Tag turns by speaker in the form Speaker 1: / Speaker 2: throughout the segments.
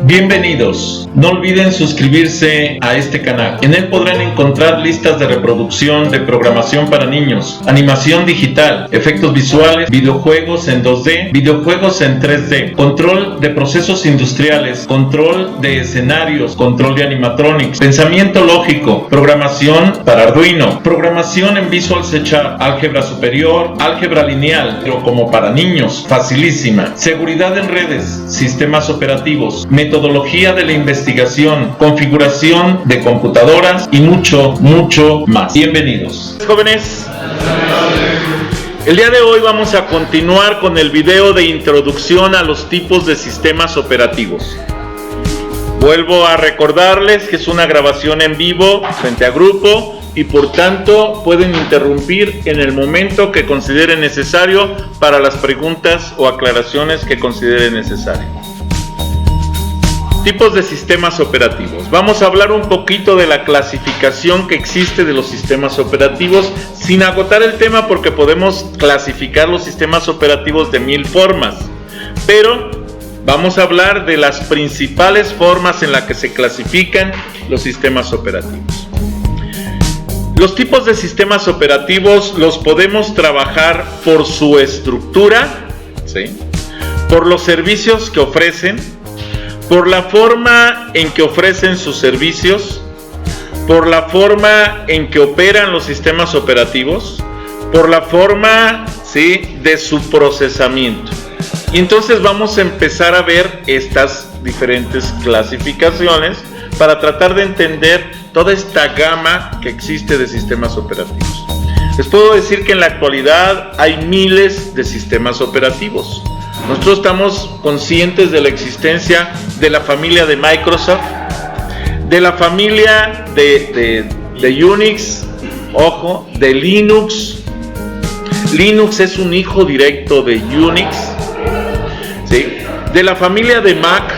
Speaker 1: Bienvenidos. No olviden suscribirse a este canal. En él podrán encontrar listas de reproducción de programación para niños, animación digital, efectos visuales, videojuegos en 2D, videojuegos en 3D, control de procesos industriales, control de escenarios, control de animatronics, pensamiento lógico, programación para Arduino, programación en Visual C#, álgebra superior, álgebra lineal, pero como para niños, facilísima, seguridad en redes, sistemas operativos, metodología de la investigación, configuración de computadoras y mucho más. Bienvenidos. Jóvenes, el día de hoy vamos a continuar con el video de introducción a los tipos de sistemas operativos. Vuelvo a recordarles que es una grabación en vivo frente a grupo y por tanto pueden interrumpir en el momento que consideren necesario para las preguntas o aclaraciones que consideren necesario. Tipos de sistemas operativos. Vamos a hablar un poquito de la clasificación que existe de los sistemas operativos sin agotar el tema porque podemos clasificar los sistemas operativos de 1000 formas, pero vamos a hablar de las principales formas en las que se clasifican los sistemas operativos. Los tipos de sistemas operativos los podemos trabajar por su estructura, ¿sí?, por los servicios que ofrecen, por la forma en que ofrecen sus servicios, por la forma en que operan los sistemas operativos, por la forma, ¿sí?, de su procesamiento. Y entonces vamos a empezar a ver estas diferentes clasificaciones para tratar de entender toda esta gama que existe de sistemas operativos. Les puedo decir que en la actualidad hay miles de sistemas operativos. Nosotros estamos conscientes de la existencia de la familia de Microsoft, de la familia de Unix, ojo, de Linux. Linux es un hijo directo de Unix, ¿sí?, de la familia de Mac,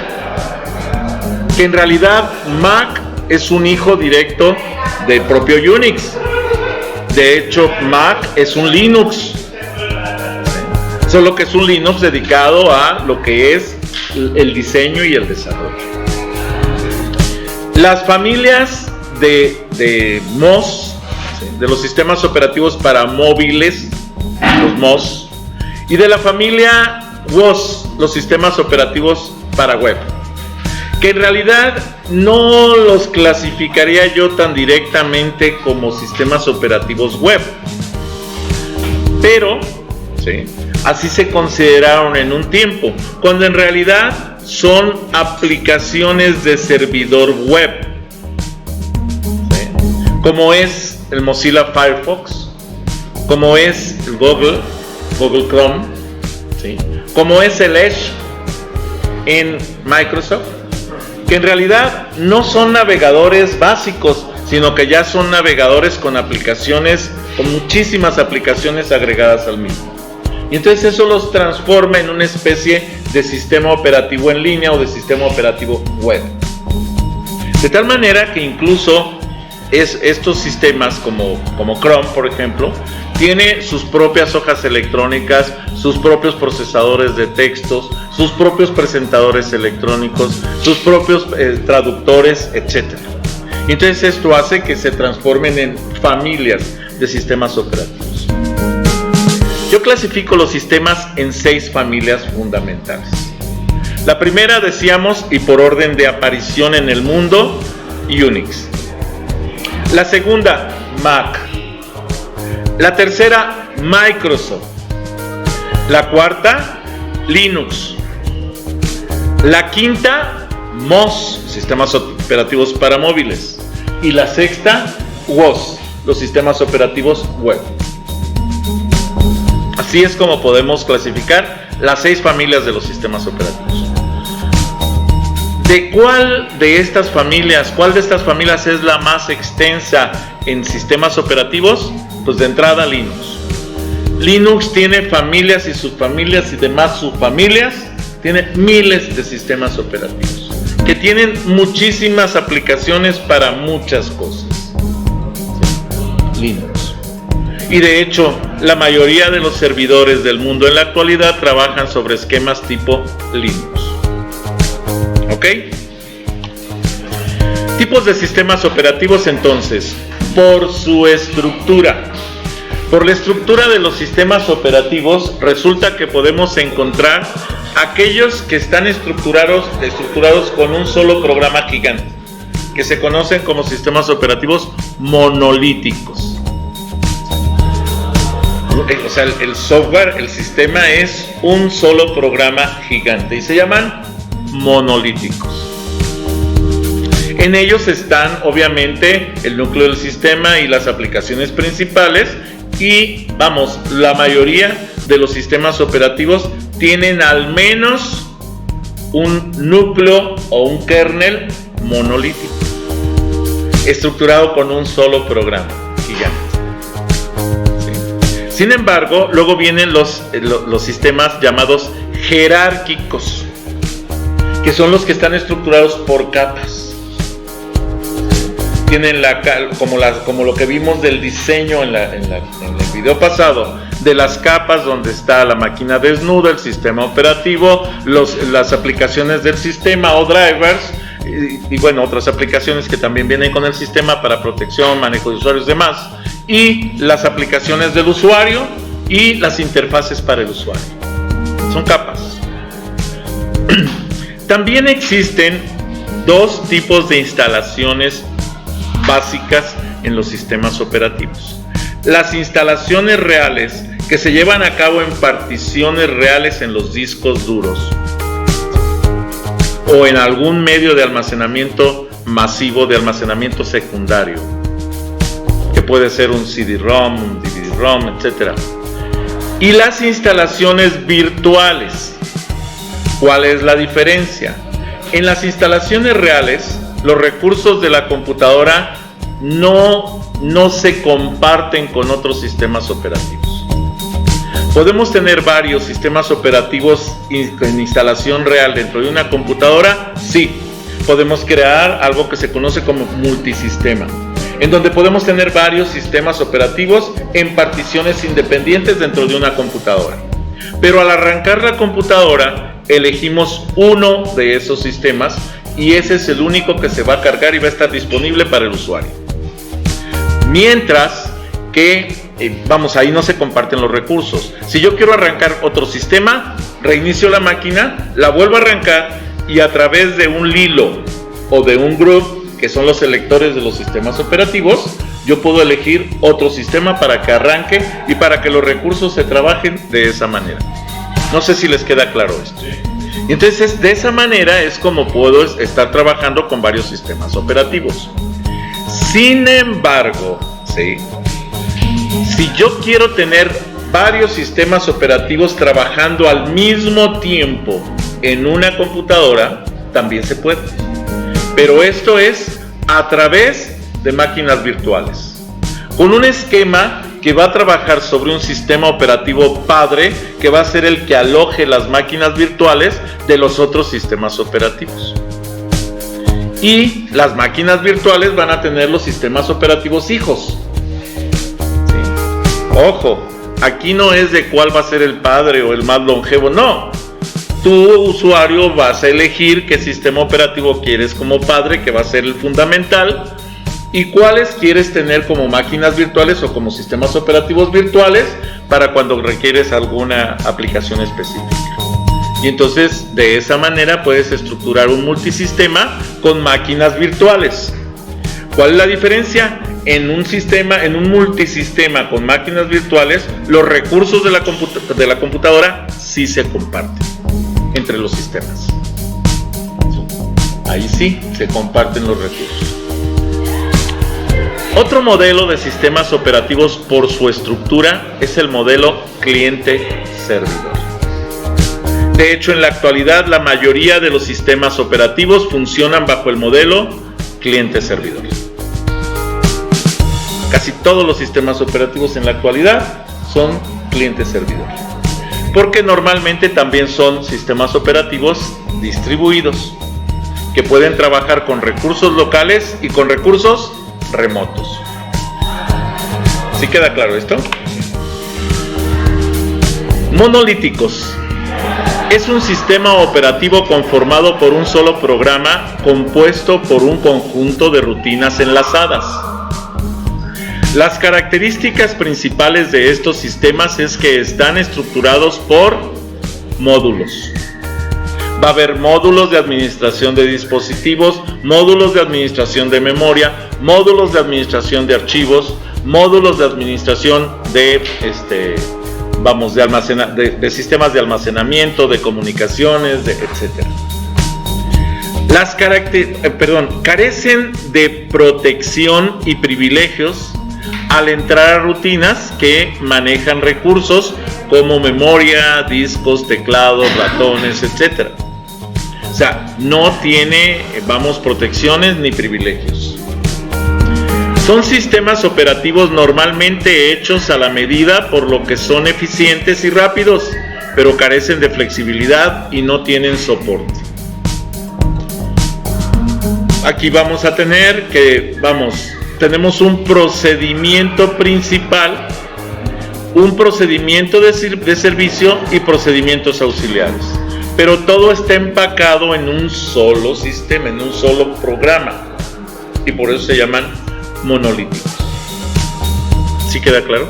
Speaker 1: que en realidad Mac es un hijo directo del propio Unix. De hecho, Mac es un Linux. Solo que es un Linux dedicado a lo que es el diseño y el desarrollo. Las familias de MOS, ¿sí?, de los sistemas operativos para móviles, los MOS, y de la familia WOS, los sistemas operativos para web, que en realidad no los clasificaría yo tan directamente como sistemas operativos web, pero, ¿sí?, así se consideraron en un tiempo, cuando en realidad son aplicaciones de servidor web, ¿sí?, como es el Mozilla Firefox, como es el Google Chrome, ¿sí?, como es el Edge en Microsoft, que en realidad no son navegadores básicos, sino que ya son navegadores con aplicaciones, con muchísimas aplicaciones agregadas al mismo. Y entonces eso los transforma en una especie de sistema operativo en línea o de sistema operativo web. De tal manera que incluso estos sistemas como Chrome, por ejemplo, tiene sus propias hojas electrónicas, sus propios procesadores de textos, sus propios presentadores electrónicos, sus propios traductores, etc. Y entonces esto hace que se transformen en familias de sistemas operativos. Yo clasifico los sistemas en 6 familias fundamentales. La primera, decíamos, y por orden de aparición en el mundo, Unix. La segunda, Mac. La tercera, Microsoft. La cuarta, Linux. La quinta, MOS, sistemas operativos para móviles. Y la sexta, WOS, los sistemas operativos web. Así es como podemos clasificar las 6 familias de los sistemas operativos. ¿De cuál de estas familias es la más extensa en sistemas operativos? Pues de entrada Linux. Linux tiene familias y subfamilias y demás subfamilias, tiene miles de sistemas operativos que tienen muchísimas aplicaciones para muchas cosas. ¿Sí? Linux. Y de hecho, la mayoría de los servidores del mundo en la actualidad trabajan sobre esquemas tipo Linux. ¿Ok? Tipos de sistemas operativos entonces, por su estructura. Por la estructura de los sistemas operativos resulta que podemos encontrar aquellos que están estructurados con un solo programa gigante, que se conocen como sistemas operativos monolíticos. O sea, el software, el sistema es un solo programa gigante y se llaman monolíticos. En ellos están obviamente el núcleo del sistema y las aplicaciones principales y la mayoría de los sistemas operativos tienen al menos un núcleo o un kernel monolítico estructurado con un solo programa gigante. ¿Sí? Sin embargo, luego vienen los sistemas llamados jerárquicos, que son los que están estructurados por capas. Tienen como lo que vimos del diseño en el video pasado, de las capas donde está la máquina desnuda, el sistema operativo, las aplicaciones del sistema o drivers y bueno, otras aplicaciones que también vienen con el sistema para protección, manejo de usuarios y demás, y las aplicaciones del usuario y las interfaces para el usuario. Son capas. También existen dos tipos de instalaciones básicas en los sistemas operativos. Las instalaciones reales que se llevan a cabo en particiones reales en los discos duros o en algún medio de almacenamiento masivo, de almacenamiento secundario, que puede ser un CD-ROM, un DVD-ROM, etc. Y las instalaciones virtuales. ¿Cuál es la diferencia? En las instalaciones reales, los recursos de la computadora no se comparten con otros sistemas operativos. ¿Podemos tener varios sistemas operativos en instalación real dentro de una computadora? Sí. Podemos crear algo que se conoce como multisistema, en donde podemos tener varios sistemas operativos en particiones independientes dentro de una computadora. Pero al arrancar la computadora, elegimos uno de esos sistemas y ese es el único que se va a cargar y va a estar disponible para el usuario. Mientras que, ahí no se comparten los recursos. Si yo quiero arrancar otro sistema, reinicio la máquina, la vuelvo a arrancar y a través de un Lilo o de un group, que son los selectores de los sistemas operativos, yo puedo elegir otro sistema para que arranque y para que los recursos se trabajen de esa manera. No sé si les queda claro esto. Y entonces de esa manera es como puedo estar trabajando con varios sistemas operativos. Sin embargo, ¿sí? Si yo quiero tener varios sistemas operativos trabajando al mismo tiempo en una computadora, también se puede. Pero esto es a través de máquinas virtuales, con un esquema que va a trabajar sobre un sistema operativo padre que va a ser el que aloje las máquinas virtuales de los otros sistemas operativos. Y las máquinas virtuales van a tener los sistemas operativos hijos. ¿Sí? Ojo, aquí no es de cuál va a ser el padre o el más longevo, no. Tu usuario vas a elegir qué sistema operativo quieres como padre, que va a ser el fundamental, y cuáles quieres tener como máquinas virtuales o como sistemas operativos virtuales para cuando requieres alguna aplicación específica. Y entonces de esa manera puedes estructurar un multisistema con máquinas virtuales. ¿Cuál es la diferencia? En un multisistema con máquinas virtuales, los recursos de la computadora sí se comparten entre los sistemas. Ahí sí se comparten los recursos. Otro modelo de sistemas operativos por su estructura es el modelo cliente-servidor. De hecho, en la actualidad la mayoría de los sistemas operativos funcionan bajo el modelo cliente-servidor. Casi todos los sistemas operativos en la actualidad son cliente-servidor, porque normalmente también son sistemas operativos distribuidos, que pueden trabajar con recursos locales y con recursos remotos. ¿Sí queda claro esto? Monolíticos. Es un sistema operativo conformado por un solo programa compuesto por un conjunto de rutinas enlazadas. Las características principales de estos sistemas es que están estructurados por módulos. Va a haber módulos de administración de dispositivos, módulos de administración de memoria, módulos de administración de archivos, módulos de administración de de sistemas de almacenamiento, de comunicaciones, etc. Carecen de protección y privilegios al entrar a rutinas que manejan recursos como memoria, discos, teclados, ratones, etc. O sea, no tiene, protecciones ni privilegios. Son sistemas operativos normalmente hechos a la medida, por lo que son eficientes y rápidos, pero carecen de flexibilidad y no tienen soporte. Aquí vamos a tener tenemos un procedimiento principal, un procedimiento de servicio y procedimientos auxiliares. Pero todo está empacado en un solo sistema, en un solo programa. Y por eso se llaman monolíticos. ¿Sí queda claro?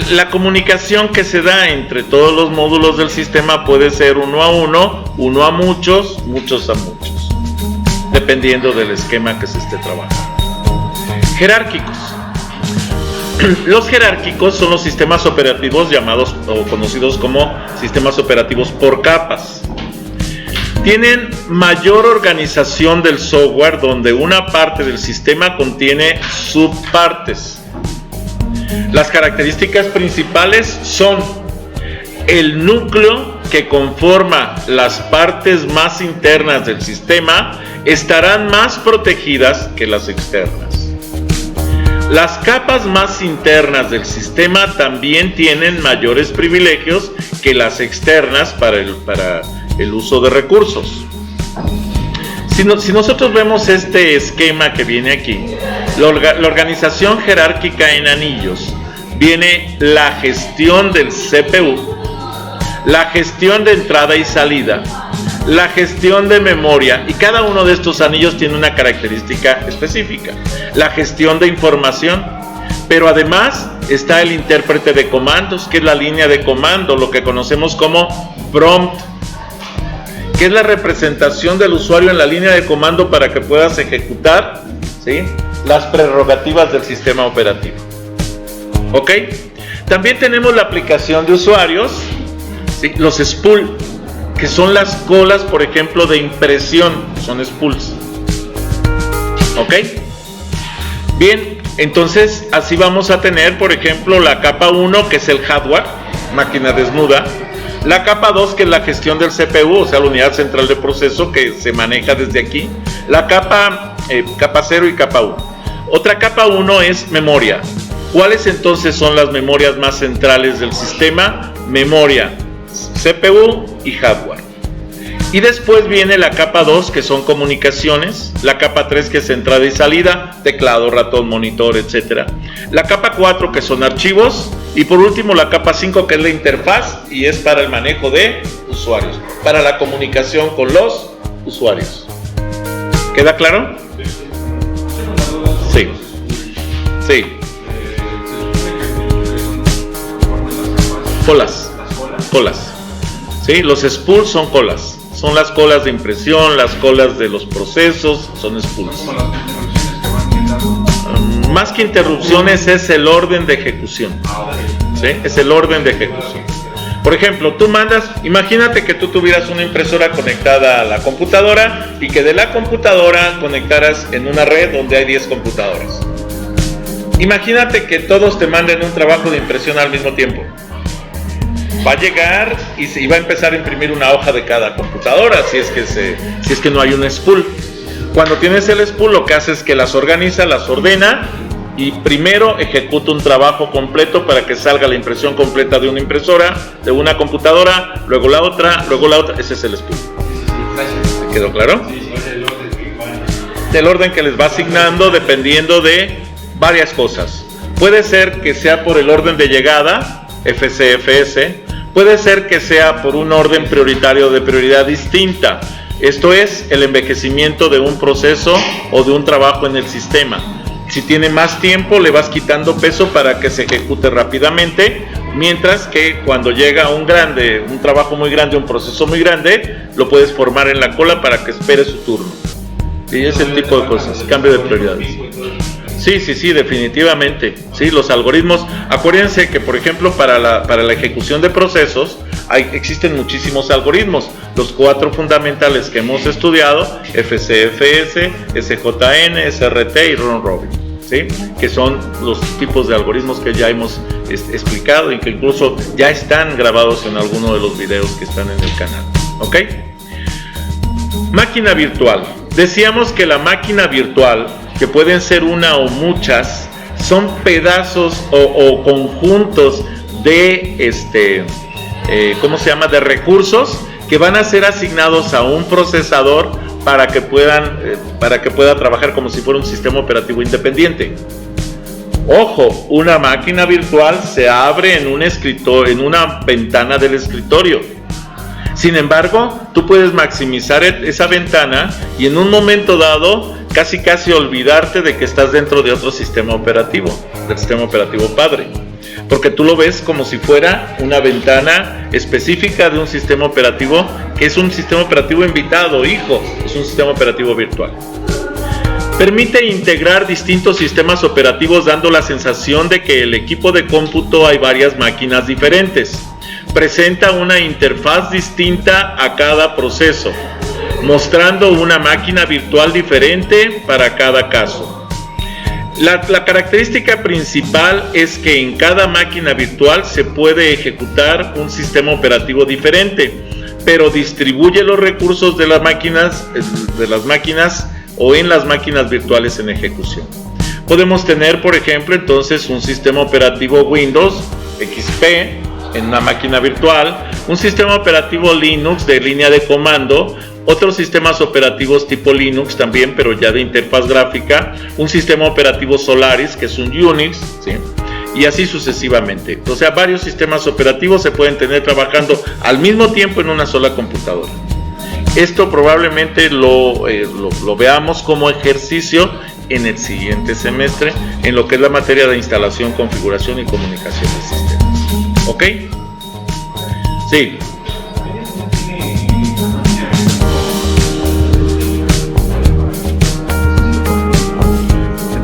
Speaker 1: La comunicación que se da entre todos los módulos del sistema puede ser uno a uno, uno a muchos, muchos a muchos, dependiendo del esquema que se esté trabajando. Jerárquicos. Los jerárquicos son los sistemas operativos llamados o conocidos como sistemas operativos por capas. Tienen mayor organización del software, donde una parte del sistema contiene subpartes. Las características principales son el núcleo que conforma las partes más internas del sistema estarán más protegidas que las externas. Las capas más internas del sistema también tienen mayores privilegios que las externas para el uso de recursos. Si nosotros vemos este esquema que viene aquí, la organización jerárquica en anillos, viene la gestión del CPU, la gestión de entrada y salida, la gestión de memoria, y cada uno de estos anillos tiene una característica específica. La gestión de información, pero además está el intérprete de comandos, que es la línea de comando, lo que conocemos como prompt, que es la representación del usuario en la línea de comando para que puedas ejecutar, ¿sí?, las prerrogativas del sistema operativo. ¿Ok? También tenemos la aplicación de usuarios, ¿sí?, los spool, que son las colas, por ejemplo, de impresión, son spools. ¿Ok? Bien, entonces así vamos a tener, por ejemplo, la capa 1, que es el hardware, máquina desnuda. La capa 2, que es la gestión del CPU, o sea, la unidad central de proceso, que se maneja desde aquí. La capa 0 y capa 1. Otra capa 1 es memoria. ¿Cuáles entonces son las memorias más centrales del sistema? Memoria, CPU y hardware. Y después viene la capa 2, que son comunicaciones. La capa 3, que es entrada y salida, teclado, ratón, monitor, etc. La capa 4, que son archivos. Y por último la capa 5, que es la interfaz, y es para el manejo de usuarios, para la comunicación con los usuarios. ¿Queda claro? Sí. Sí. Colas. ¿Sí? Los spools son colas. Son las colas de impresión, las colas de los procesos, son spools. Más que interrupciones, es el orden de ejecución. ¿Sí? Es el orden de ejecución. Por ejemplo, tú mandas, imagínate que tú tuvieras una impresora conectada a la computadora y que de la computadora conectaras en una red donde hay 10 computadoras. Imagínate que todos te manden un trabajo de impresión al mismo tiempo. Va a llegar y va a empezar a imprimir una hoja de cada computadora, si es que no hay un spool. Cuando tienes el spool, lo que hace es que las organiza, las ordena, y primero ejecuta un trabajo completo para que salga la impresión completa de una impresora, de una computadora, luego la otra. Ese es el spool. ¿Me quedó claro? El orden que les va asignando dependiendo de varias cosas. Puede ser que sea por el orden de llegada, FCFS. Puede ser que sea por un orden prioritario de prioridad distinta. Esto es el envejecimiento de un proceso o de un trabajo en el sistema. Si tiene más tiempo, le vas quitando peso para que se ejecute rápidamente, mientras que cuando llega un trabajo muy grande, un proceso muy grande, lo puedes formar en la cola para que espere su turno. Y ese tipo de cosas, cambio de prioridades. Sí, definitivamente. Sí, los algoritmos, acuérdense que por ejemplo para la ejecución de procesos existen muchísimos algoritmos. Los 4 fundamentales que hemos estudiado, FCFS, SJN, SRT y Round Robin, ¿sí? Que son los tipos de algoritmos que ya hemos explicado y que incluso ya están grabados en alguno de los videos que están en el canal. ¿Ok? Máquina virtual. Decíamos que la máquina virtual, que pueden ser una o muchas, son pedazos o conjuntos de de recursos que van a ser asignados a un procesador para que pueda trabajar como si fuera un sistema operativo independiente. Ojo, una máquina virtual se abre en una ventana del escritorio. Sin embargo, tú puedes maximizar esa ventana y en un momento dado casi olvidarte de que estás dentro de otro sistema operativo, del sistema operativo padre, porque tú lo ves como si fuera una ventana específica de un sistema operativo que es un sistema operativo invitado, hijo, es un sistema operativo virtual. Permite integrar distintos sistemas operativos dando la sensación de que el equipo de cómputo hay varias máquinas diferentes. Presenta una interfaz distinta a cada proceso, mostrando una máquina virtual diferente para cada caso. La característica principal es que en cada máquina virtual se puede ejecutar un sistema operativo diferente, pero distribuye los recursos de las máquinas o en las máquinas virtuales en ejecución. Podemos tener, por ejemplo, entonces un sistema operativo Windows XP en una máquina virtual, un sistema operativo Linux de línea de comando, otros sistemas operativos tipo Linux también, pero ya de interfaz gráfica, un sistema operativo Solaris, que es un Unix, ¿sí? Y así sucesivamente. O sea, varios sistemas operativos se pueden tener trabajando al mismo tiempo en una sola computadora. Esto probablemente lo veamos como ejercicio en el siguiente semestre, en lo que es la materia de instalación, configuración y comunicación de sistemas. ¿Ok? Sí.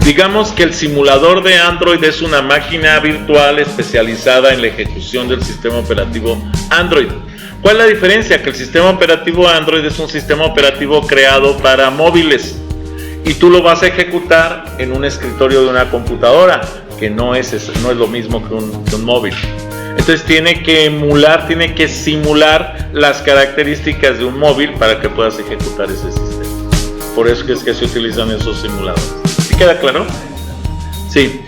Speaker 1: Digamos que el simulador de Android es una máquina virtual especializada en la ejecución del sistema operativo Android. ¿Cuál es la diferencia? Que el sistema operativo Android es un sistema operativo creado para móviles y tú lo vas a ejecutar en un escritorio de una computadora, que no es lo mismo que un móvil. Entonces tiene que simular las características de un móvil para que puedas ejecutar ese sistema. Por eso es que se utilizan esos simuladores. ¿Sí queda claro? Sí.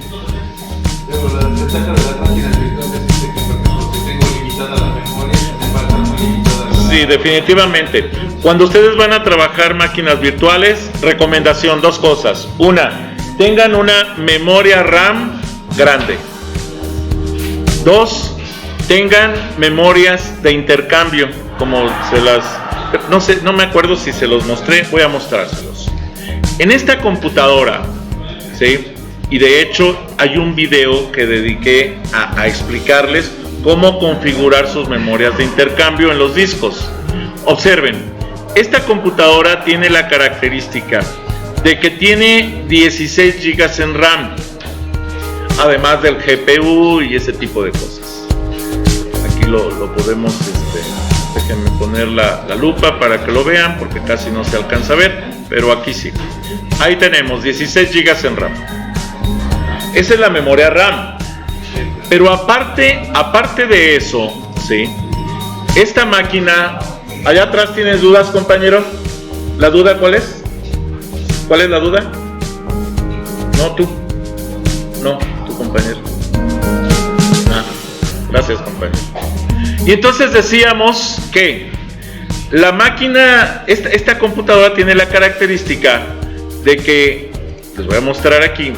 Speaker 2: Pero la desventaja de las máquinas virtuales es que, por ejemplo, si tengo limitada la memoria, me falta muy limitada la...
Speaker 1: Sí, definitivamente. Cuando ustedes van a trabajar máquinas virtuales, recomendación, 2 cosas. Una, tengan una memoria RAM grande. 2, tengan memorias de intercambio, como no me acuerdo si se los mostré, voy a mostrárselos. En esta computadora, ¿sí? Y de hecho hay un video que dediqué a explicarles cómo configurar sus memorias de intercambio en los discos. Observen, esta computadora tiene la característica de que tiene 16 GB en RAM, además del GPU y ese tipo de cosas. Aquí lo podemos, déjenme poner la lupa para que lo vean, porque casi no se alcanza a ver, pero aquí sí. Ahí tenemos 16 GB en RAM. Esa es la memoria RAM. Pero aparte de eso, ¿sí? Esta máquina, allá atrás, ¿tienes dudas, compañero? ¿La duda cuál es? ¿Cuál es la duda? No, tú. No, tu compañero. Gracias, compañero. Y entonces decíamos que la máquina, esta computadora tiene la característica de que, les voy a mostrar aquí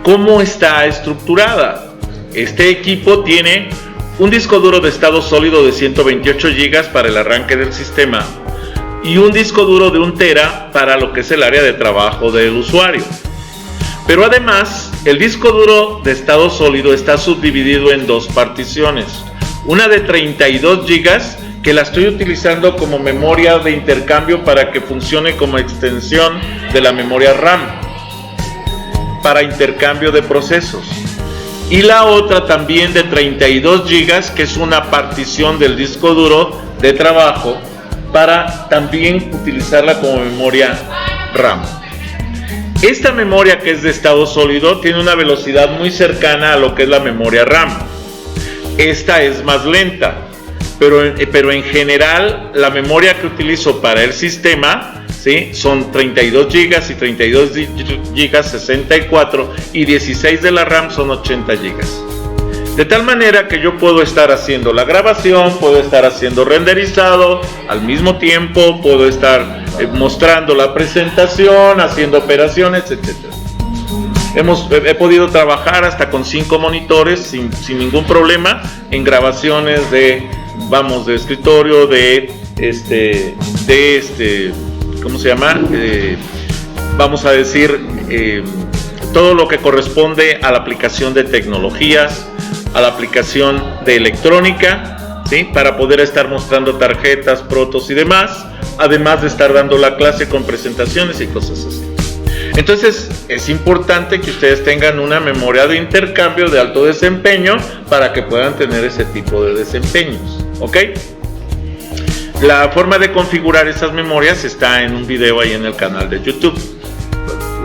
Speaker 1: cómo está estructurada. Este equipo tiene un disco duro de estado sólido de 128 GB para el arranque del sistema y un disco duro de 1 TB para lo que es el área de trabajo del usuario. Pero además, el disco duro de estado sólido está subdividido en 2 particiones. Una de 32 GB que la estoy utilizando como memoria de intercambio para que funcione como extensión de la memoria RAM para intercambio de procesos. Y la otra también de 32 GB que es una partición del disco duro de trabajo para también utilizarla como memoria RAM. Esta memoria, que es de estado sólido, tiene una velocidad muy cercana a lo que es la memoria RAM. Esta es más lenta, pero en general la memoria que utilizo para el sistema, ¿sí?, son 32 GB y 32 GB 64 y 16 de la RAM son 80 GB. De tal manera que yo puedo estar haciendo la grabación, puedo estar haciendo renderizado al mismo tiempo, puedo estar mostrando la presentación, haciendo operaciones, etc. He podido trabajar hasta con 5 monitores sin ningún problema en grabaciones de escritorio, ¿cómo se llama? Vamos a decir, todo lo que corresponde a la aplicación de tecnologías, a la aplicación de electrónica, ¿sí?, para poder estar mostrando tarjetas, protos y demás, además de estar dando la clase con presentaciones y cosas así. Entonces es importante que ustedes tengan una memoria de intercambio de alto desempeño para que puedan tener ese tipo de desempeños, ¿ok? La forma de configurar esas memorias está en un video ahí en el canal de YouTube.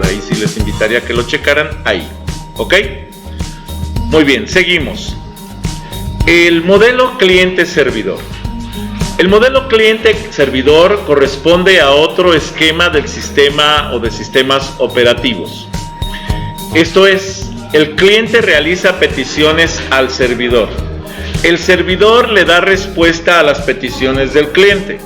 Speaker 1: Ahí sí les invitaría a que lo checaran ahí, ¿ok? Muy bien, seguimos. El modelo cliente-servidor. El modelo cliente-servidor corresponde a otro esquema del sistema o de sistemas operativos. Esto es, el cliente realiza peticiones al servidor. El servidor le da respuesta a las peticiones del cliente.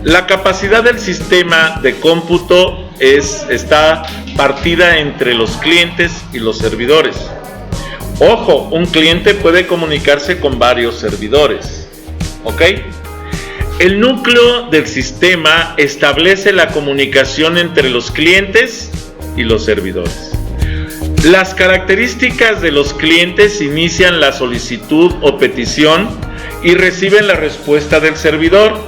Speaker 1: La capacidad del sistema de cómputo está partida entre los clientes y los servidores. Ojo, un cliente puede comunicarse con varios servidores, ¿ok? El núcleo del sistema establece la comunicación entre los clientes y los servidores. Las características de los clientes inician la solicitud o petición y reciben la respuesta del servidor.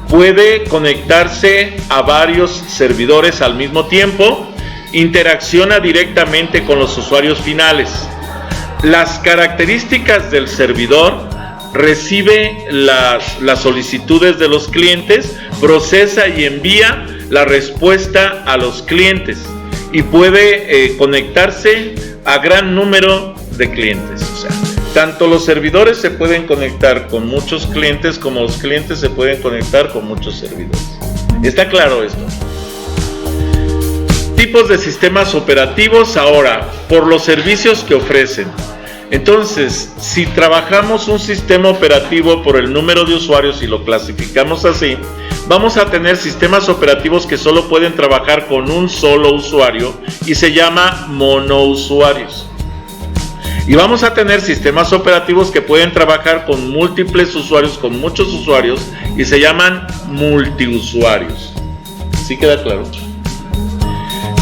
Speaker 1: Puede conectarse a varios servidores al mismo tiempo, interacciona directamente con los usuarios finales. Las características del servidor: recibe las solicitudes de los clientes, procesa y envía la respuesta a los clientes y puede conectarse a gran número de clientes. O sea, tanto los servidores se pueden conectar con muchos clientes como los clientes se pueden conectar con muchos servidores. ¿Está claro esto? Tipos de sistemas operativos ahora, por los servicios que ofrecen. Entonces, si trabajamos un sistema operativo por el número de usuarios y lo clasificamos así, vamos a tener sistemas operativos que solo pueden trabajar con un solo usuario y se llama monousuarios. Y vamos a tener sistemas operativos que pueden trabajar con múltiples usuarios, con muchos usuarios, y se llaman multiusuarios. ¿Sí queda claro?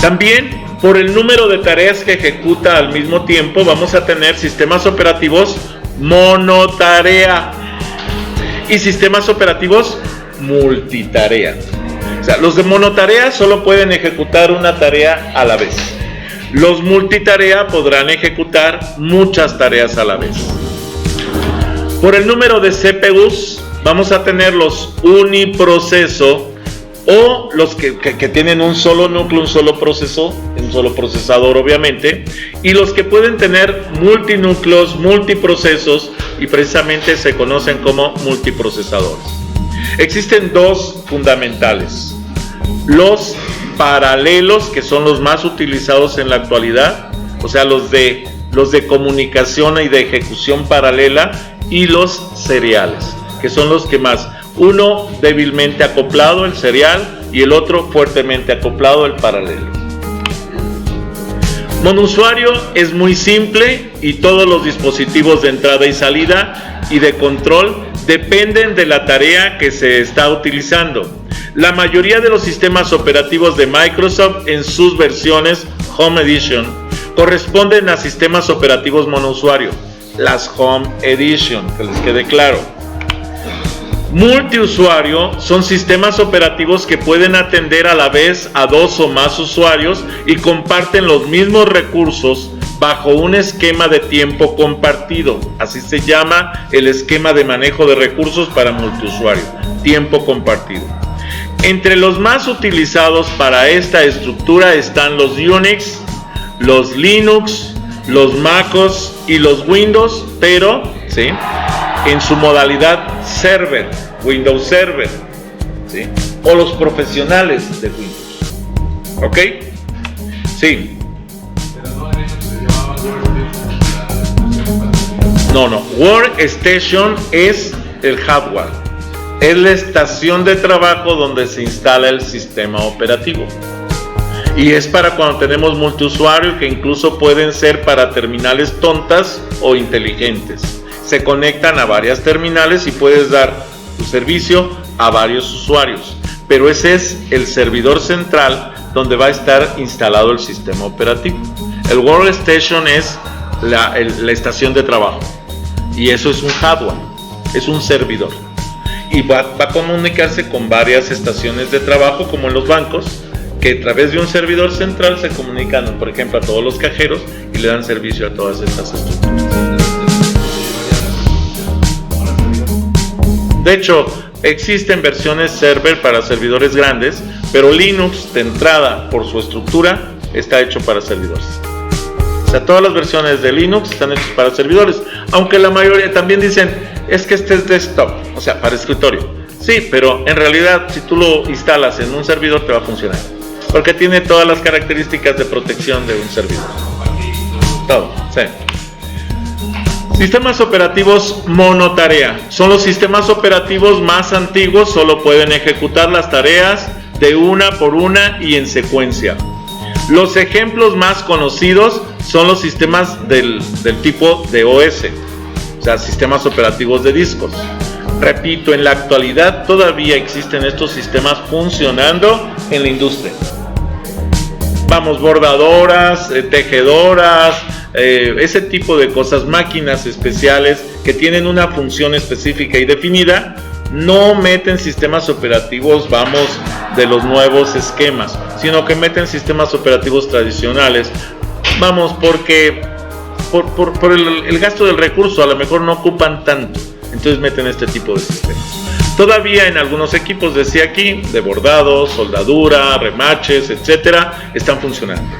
Speaker 1: También, por el número de tareas que ejecuta al mismo tiempo, vamos a tener sistemas operativos monotarea y sistemas operativos multitarea. O sea, los de monotarea solo pueden ejecutar una tarea a la vez. Los multitarea podrán ejecutar muchas tareas a la vez. Por el número de CPUs, vamos a tener los uniproceso, o los que tienen un solo núcleo, un solo procesador obviamente, y los que pueden tener multinúcleos, multiprocesos, y precisamente se conocen como multiprocesadores. Existen 2 fundamentales: los paralelos, que son los más utilizados en la actualidad, o sea, los de comunicación y de ejecución paralela, y los seriales, que son los que más. Uno débilmente acoplado, el serial, y el otro fuertemente acoplado, el paralelo. Monousuario es muy simple y todos los dispositivos de entrada y salida y de control dependen de la tarea que se está utilizando. La mayoría de los sistemas operativos de Microsoft en sus versiones Home Edition corresponden a sistemas operativos monousuario, las Home Edition, que les quede claro. Multiusuario son sistemas operativos que pueden atender a la vez a 2 o más usuarios y comparten los mismos recursos bajo un esquema de tiempo compartido. Así se llama el esquema de manejo de recursos para multiusuario, tiempo compartido. Entre los más utilizados para esta estructura están los Unix, los Linux, los MacOS y los Windows, pero ¿sí?, en su modalidad server, Windows Server, ¿sí?, o los profesionales de Windows. ¿Ok? Sí. No, Workstation es el hardware, es la estación de trabajo donde se instala el sistema operativo. Y es para cuando tenemos multiusuario, que incluso pueden ser para terminales tontas o inteligentes. Se conectan a varias terminales y puedes dar tu servicio a varios usuarios. Pero ese es el servidor central donde va a estar instalado el sistema operativo. El Workstation es la estación de trabajo. Y eso es un hardware, es un servidor. Y va a comunicarse con varias estaciones de trabajo, como en los bancos, que a través de un servidor central se comunican, por ejemplo, a todos los cajeros y le dan servicio a todas estas estructuras. De hecho, existen versiones server para servidores grandes, pero Linux de entrada, por su estructura, está hecho para servidores. O sea, todas las versiones de Linux están hechas para servidores, aunque la mayoría también dicen, es que este es desktop, o sea, para escritorio. Sí, pero en realidad, si tú lo instalas en un servidor, te va a funcionar, porque tiene todas las características de protección de un servidor. Todo, sí. Sistemas operativos monotarea. Son los sistemas operativos más antiguos, solo pueden ejecutar las tareas de una por una y en secuencia. Los ejemplos más conocidos son los sistemas del tipo de OS, o sea, sistemas operativos de discos. Repito, en la actualidad todavía existen estos sistemas funcionando en la industria. Vamos, bordadoras, tejedoras, ese tipo de cosas, máquinas especiales que tienen una función específica y definida, no meten sistemas operativos, vamos, de los nuevos esquemas, sino que meten sistemas operativos tradicionales, vamos, porque por el gasto del recurso a lo mejor no ocupan tanto, entonces meten este tipo de sistemas. Todavía en algunos equipos, decía aquí, de bordado, soldadura, remaches, etcétera, están funcionando.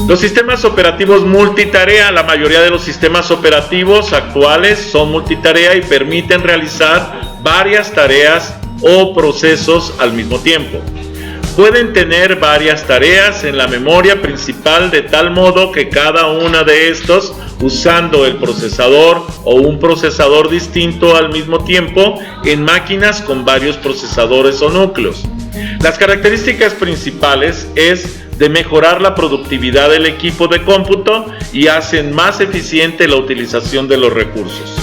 Speaker 1: Los sistemas operativos multitarea. La mayoría de los sistemas operativos actuales son multitarea y permiten realizar varias tareas o procesos al mismo tiempo. Pueden tener varias tareas en la memoria principal de tal modo que cada una de estos, usando el procesador o un procesador distinto al mismo tiempo en máquinas con varios procesadores o núcleos. Las características principales es de mejorar la productividad del equipo de cómputo y hacen más eficiente la utilización de los recursos.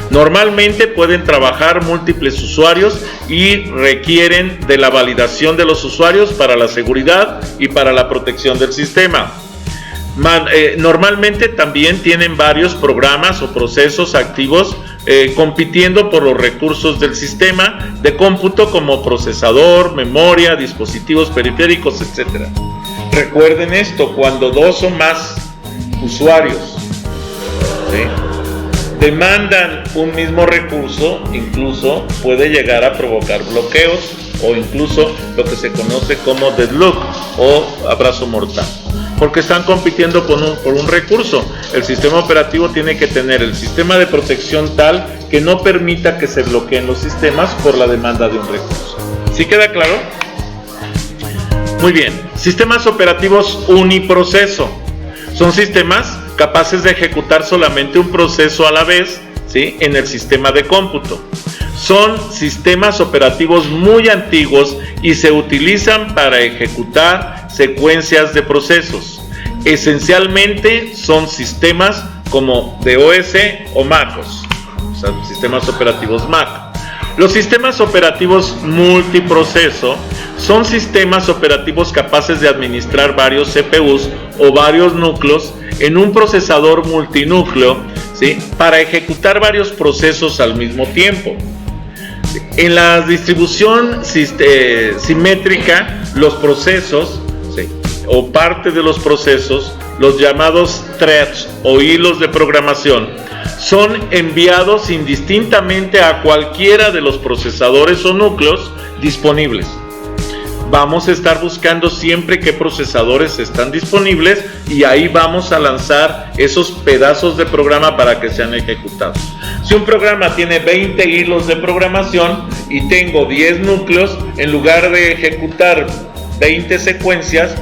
Speaker 1: Normalmente pueden trabajar múltiples usuarios y requieren de la validación de los usuarios para la seguridad y para la protección del sistema. Normalmente también tienen varios programas o procesos activos compitiendo por los recursos del sistema de cómputo, como procesador, memoria, dispositivos periféricos, etc. Recuerden esto, cuando 2 o más usuarios, ¿sí?, demandan un mismo recurso, incluso puede llegar a provocar bloqueos o incluso lo que se conoce como deadlock o abrazo mortal, porque están compitiendo por un recurso. El sistema operativo tiene que tener el sistema de protección tal que no permita que se bloqueen los sistemas por la demanda de un recurso. ¿Sí queda claro? Muy bien. Sistemas operativos uniproceso. Son sistemas capaces de ejecutar solamente un proceso a la vez, ¿sí?, en el sistema de cómputo. Son sistemas operativos muy antiguos y se utilizan para ejecutar secuencias de procesos. Esencialmente son sistemas como DOS o MacOS, o sea, sistemas operativos Mac. Los sistemas operativos multiproceso son sistemas operativos capaces de administrar varios CPUs o varios núcleos en un procesador multinúcleo, ¿sí?, para ejecutar varios procesos al mismo tiempo. En la distribución simétrica, los procesos, ¿sí?, o parte de los procesos, los llamados threads o hilos de programación, son enviados indistintamente a cualquiera de los procesadores o núcleos disponibles. Vamos a estar buscando siempre qué procesadores están disponibles y ahí vamos a lanzar esos pedazos de programa para que sean ejecutados. Si un programa tiene 20 hilos de programación y tengo 10 núcleos, en lugar de ejecutar 20 secuencias,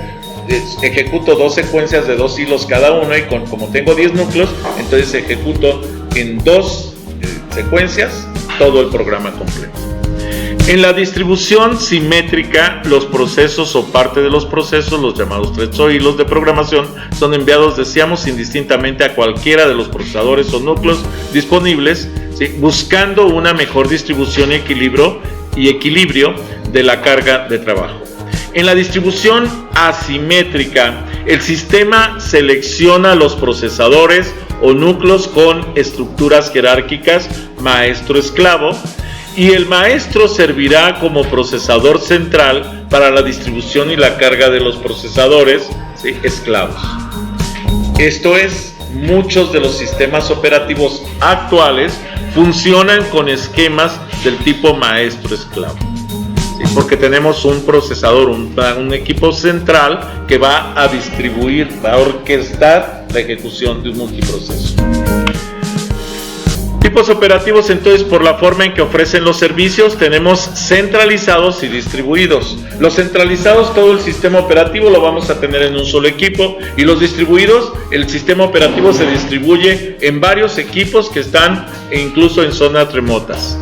Speaker 1: ejecuto 2 secuencias de 2 hilos cada uno, y como tengo 10 núcleos, entonces ejecuto en 2 secuencias todo el programa completo. En la distribución simétrica, los procesos o parte de los procesos, los llamados threads o hilos de programación, son enviados, decíamos, indistintamente a cualquiera de los procesadores o núcleos disponibles, ¿sí?, buscando una mejor distribución y equilibrio de la carga de trabajo. En la distribución asimétrica, el sistema selecciona los procesadores o núcleos con estructuras jerárquicas maestro-esclavo, y el maestro servirá como procesador central para la distribución y la carga de los procesadores, ¿sí?, esclavos. Esto es, muchos de los sistemas operativos actuales funcionan con esquemas del tipo maestro-esclavo, ¿sí?, porque tenemos un procesador, un equipo central que va a distribuir, va a orquestar la ejecución de un multiproceso. Tipos operativos, entonces, por la forma en que ofrecen los servicios, tenemos centralizados y distribuidos. Los centralizados, todo el sistema operativo lo vamos a tener en un solo equipo, y los distribuidos, el sistema operativo se distribuye en varios equipos que están incluso en zonas remotas.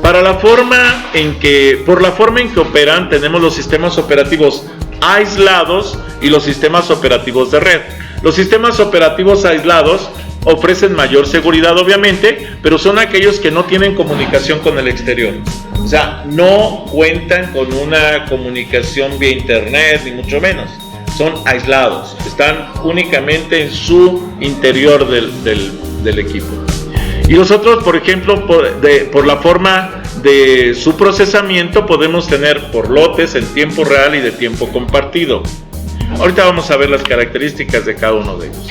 Speaker 1: Por la forma en que operan, tenemos los sistemas operativos aislados y los sistemas operativos de red. Los sistemas operativos aislados ofrecen mayor seguridad, obviamente, pero son aquellos que no tienen comunicación con el exterior. O sea, no cuentan con una comunicación vía internet, ni mucho menos. Son aislados, están únicamente en su interior del equipo. Y nosotros, por ejemplo, por la forma de su procesamiento, podemos tener por lotes en tiempo real y de tiempo compartido. Ahorita vamos a ver las características de cada uno de ellos.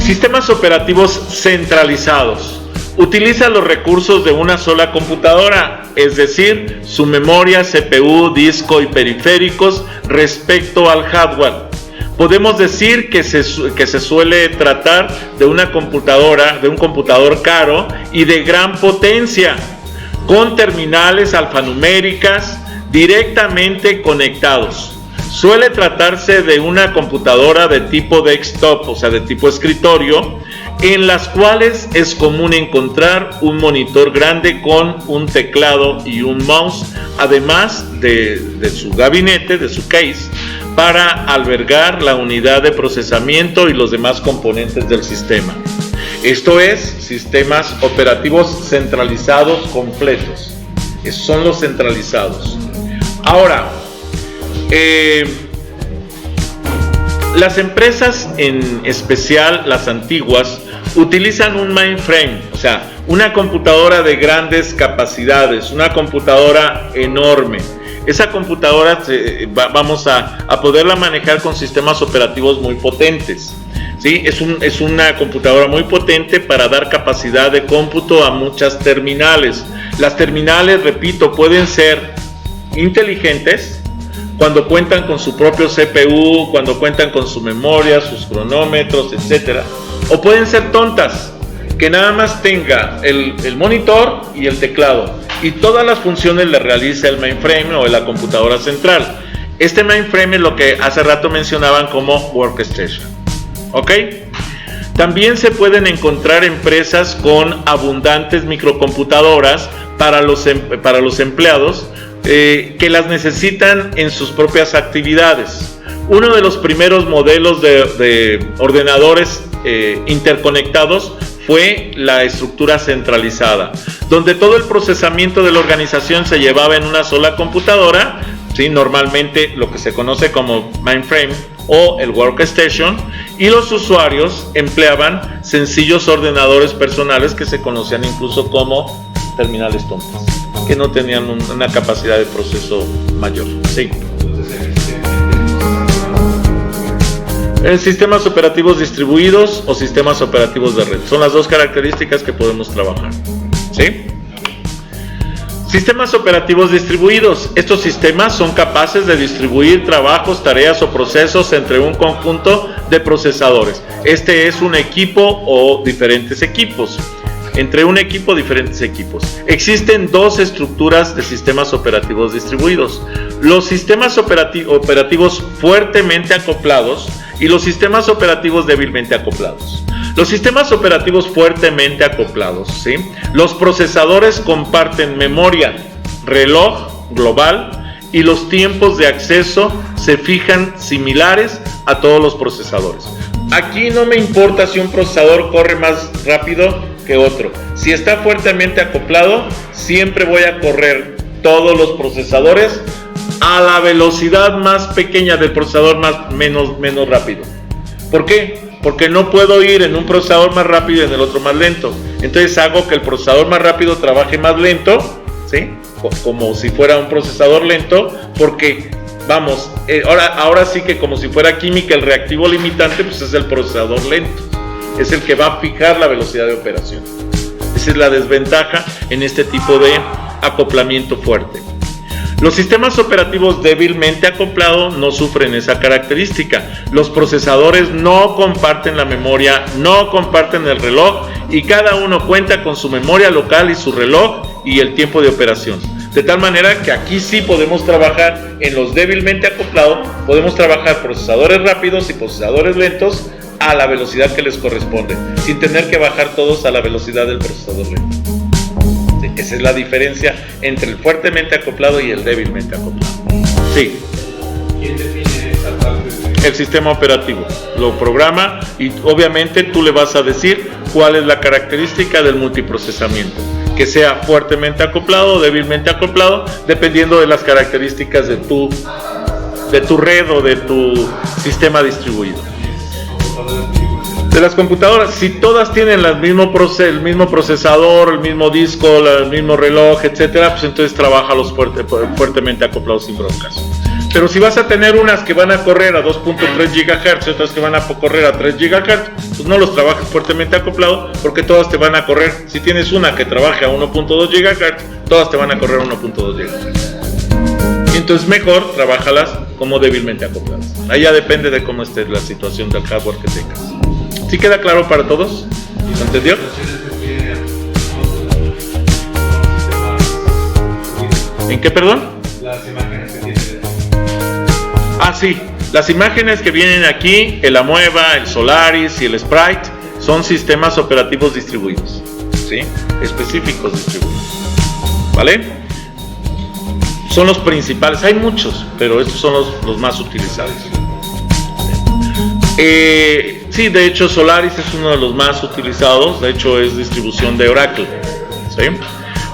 Speaker 1: Sistemas operativos centralizados. Utiliza los recursos de una sola computadora, es decir, su memoria, CPU, disco y periféricos respecto al hardware. Podemos decir que se suele tratar de un computador caro y de gran potencia, con terminales alfanuméricas directamente conectados. Suele tratarse de una computadora de tipo desktop, o sea, de tipo escritorio, en las cuales es común encontrar un monitor grande con un teclado y un mouse, además de su gabinete, de su case, para albergar la unidad de procesamiento y los demás componentes del sistema. Esto es, sistemas operativos centralizados completos. Esos son los centralizados. Ahora, las empresas, en especial las antiguas, utilizan un mainframe, o sea, una computadora de grandes capacidades, una computadora enorme. Esa computadora vamos a poderla manejar con sistemas operativos muy potentes, ¿sí? Es una computadora muy potente para dar capacidad de cómputo a muchas terminales. Las terminales, repito, pueden ser inteligentes cuando cuentan con su propio CPU, cuando cuentan con su memoria, sus cronómetros, etcétera, o pueden ser tontas, que nada más tenga el monitor y el teclado, y todas las funciones le realiza el mainframe o la computadora central. Este mainframe es lo que hace rato mencionaban como workstation, ¿ok? También se pueden encontrar empresas con abundantes microcomputadoras para los empleados, que las necesitan en sus propias actividades. Uno de los primeros modelos de ordenadores interconectados fue la estructura centralizada, donde todo el procesamiento de la organización se llevaba en una sola computadora, ¿sí? Normalmente lo que se conoce como mainframe o el workstation, y los usuarios empleaban sencillos ordenadores personales que se conocían incluso como terminales tontas, que no tenían una capacidad de proceso mayor. Sí. Sistemas operativos distribuidos o sistemas operativos de red. Son las dos características que podemos trabajar. ¿Sí? Sistemas operativos distribuidos. Estos sistemas son capaces de distribuir trabajos, tareas o procesos entre un conjunto de procesadores. Este es un equipo o diferentes equipos. Entre un equipo, diferentes equipos. Existen dos estructuras de sistemas operativos distribuidos: los sistemas operativos fuertemente acoplados y los sistemas operativos débilmente acoplados. Los sistemas operativos fuertemente acoplados, ¿sí? Los procesadores comparten memoria, reloj global, y los tiempos de acceso se fijan similares a todos los procesadores. Aquí no me importa si un procesador corre más rápido que otro. Si está fuertemente acoplado, siempre voy a correr todos los procesadores a la velocidad más pequeña del procesador menos rápido. ¿Por qué? Porque no puedo ir en un procesador más rápido y en el otro más lento. Entonces hago que el procesador más rápido trabaje más lento, ¿sí? Como si fuera un procesador lento, porque vamos, ahora sí que como si fuera química, el reactivo limitante pues es el procesador lento, es el que va a fijar la velocidad de operación. Esa es la desventaja en este tipo de acoplamiento fuerte. Los sistemas operativos débilmente acoplados no sufren esa característica. Los procesadores no comparten la memoria, no comparten el reloj, y cada uno cuenta con su memoria local y su reloj y el tiempo de operación. De tal manera que aquí sí podemos trabajar en los débilmente acoplados, podemos trabajar procesadores rápidos y procesadores lentos a la velocidad que les corresponde, sin tener que bajar todos a la velocidad del procesador lento. Sí, esa es la diferencia entre el fuertemente acoplado y el débilmente acoplado. Sí.
Speaker 2: ¿Quién define esa parte?
Speaker 1: El sistema operativo lo programa y obviamente tú le vas a decir cuál es la característica del multiprocesamiento, que sea fuertemente acoplado o débilmente acoplado, dependiendo de las características de tu red o de tu sistema distribuido. De las computadoras, si todas tienen el mismo procesador, el mismo disco, el mismo reloj, etcétera, pues entonces trabaja los fuertemente acoplados sin broncas. Pero si vas a tener unas que van a correr a 2.3 GHz y otras que van a correr a 3 GHz, pues no los trabajes fuertemente acoplados, porque todas te van a correr. Si tienes una que trabaje a 1.2 GHz, todas te van a correr a 1.2 GHz. Entonces mejor trabajalas como débilmente acopladas. Ahí ya depende de cómo esté la situación del hardware que tengas. ¿Sí queda claro para todos? ¿Se entendió? ¿En qué, perdón?
Speaker 2: Las imágenes que tienen.
Speaker 1: Ah, sí. Las imágenes que vienen aquí, el Amueva, el Solaris y el Sprite, son sistemas operativos distribuidos, ¿sí? Específicos distribuidos. ¿Vale? Son los principales. Hay muchos, pero estos son los más utilizados. Sí, de hecho Solaris es uno de los más utilizados. De hecho es distribución de Oracle, ¿sí?